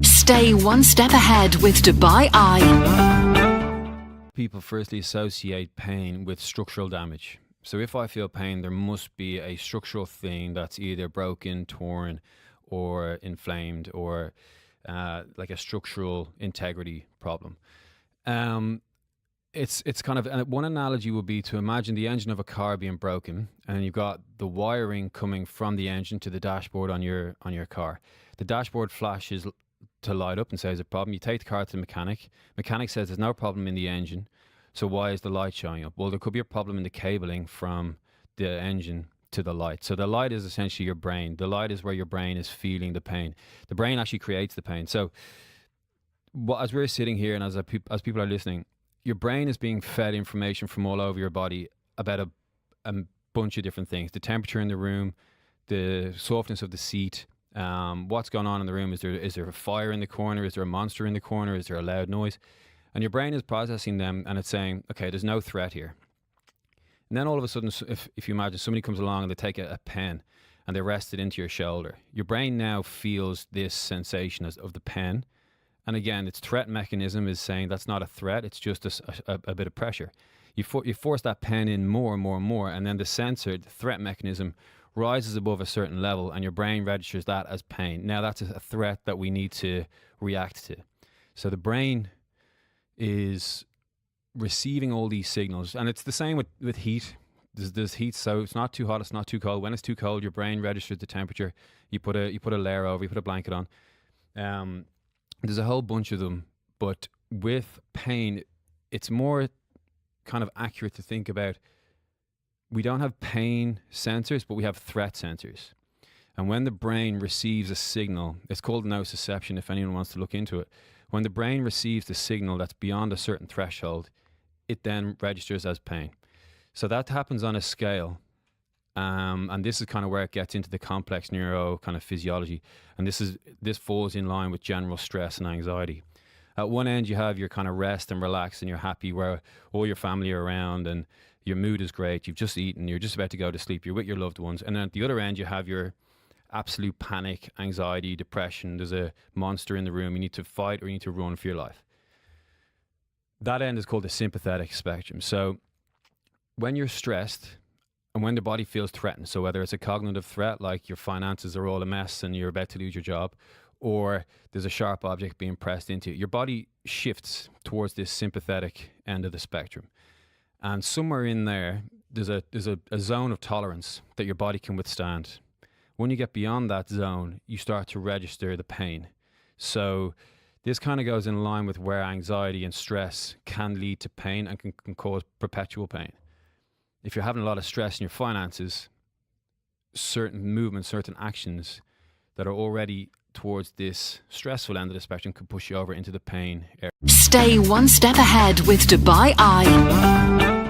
Stay one step ahead with Dubai Eye. People firstly associate pain with structural damage. So if I feel pain, there must be a structural thing that's either broken, torn, or inflamed, or like a structural integrity problem. It's kind of, one analogy would be to imagine the engine of a car being broken, and you've got the wiring coming from the engine to the dashboard on your car. The dashboard flashes to light up and says a problem. You take the car to the mechanic. Mechanic says there's no problem in the engine. So why is the light showing up? Well, there could be a problem in the cabling from the engine to the light. So the light is essentially your brain. The light is where your brain is feeling the pain. The brain actually creates the pain. So as we're sitting here and as people are listening, your brain is being fed information from all over your body about a bunch of different things. The temperature in the room, the softness of the seat, what's going on in the room. Is there a fire in the corner? Is there a monster in the corner? Is there a loud noise? And your brain is processing them, and it's saying, okay, there's no threat here. And then all of a sudden, if you imagine somebody comes along and they take a pen and they rest it into your shoulder, your brain now feels this sensation of the pen. And again, its threat mechanism is saying that's not a threat, it's just a bit of pressure. You force that pen in more and more and more, and then the sensor, the threat mechanism, rises above a certain level, and your brain registers that as pain. Now that's a threat that we need to react to. So the brain is receiving all these signals, and it's the same with heat. There's heat, so it's not too hot, it's not too cold. When it's too cold, your brain registers the temperature. You put a layer over, you put a blanket on. There's a whole bunch of them, but with pain, it's more kind of accurate to think about, we don't have pain sensors, but we have threat sensors. And when the brain receives a signal, it's called nociception if anyone wants to look into it. When the brain receives the signal that's beyond a certain threshold, it then registers as pain. So that happens on a scale. And this is kind of where it gets into the complex neuro kind of physiology. And this falls in line with general stress and anxiety. At one end, you have your kind of rest and relax and you're happy where all your family are around and your mood is great. You've just eaten, you're just about to go to sleep, you're with your loved ones. And then at the other end, you have your absolute panic, anxiety, depression. There's a monster in the room. You need to fight or you need to run for your life. That end is called the sympathetic spectrum. So when you're stressed and when the body feels threatened, so whether it's a cognitive threat, like your finances are all a mess and you're about to lose your job, or there's a sharp object being pressed into you, your body shifts towards this sympathetic end of the spectrum. And somewhere in there, there's a zone of tolerance that your body can withstand. When you get beyond that zone, you start to register the pain. So this kind of goes in line with where anxiety and stress can lead to pain and can cause perpetual pain. If you're having a lot of stress in your finances, certain movements, certain actions that are already towards this stressful end of the spectrum could push you over into the pain area. Stay one step ahead with Dubai Eye.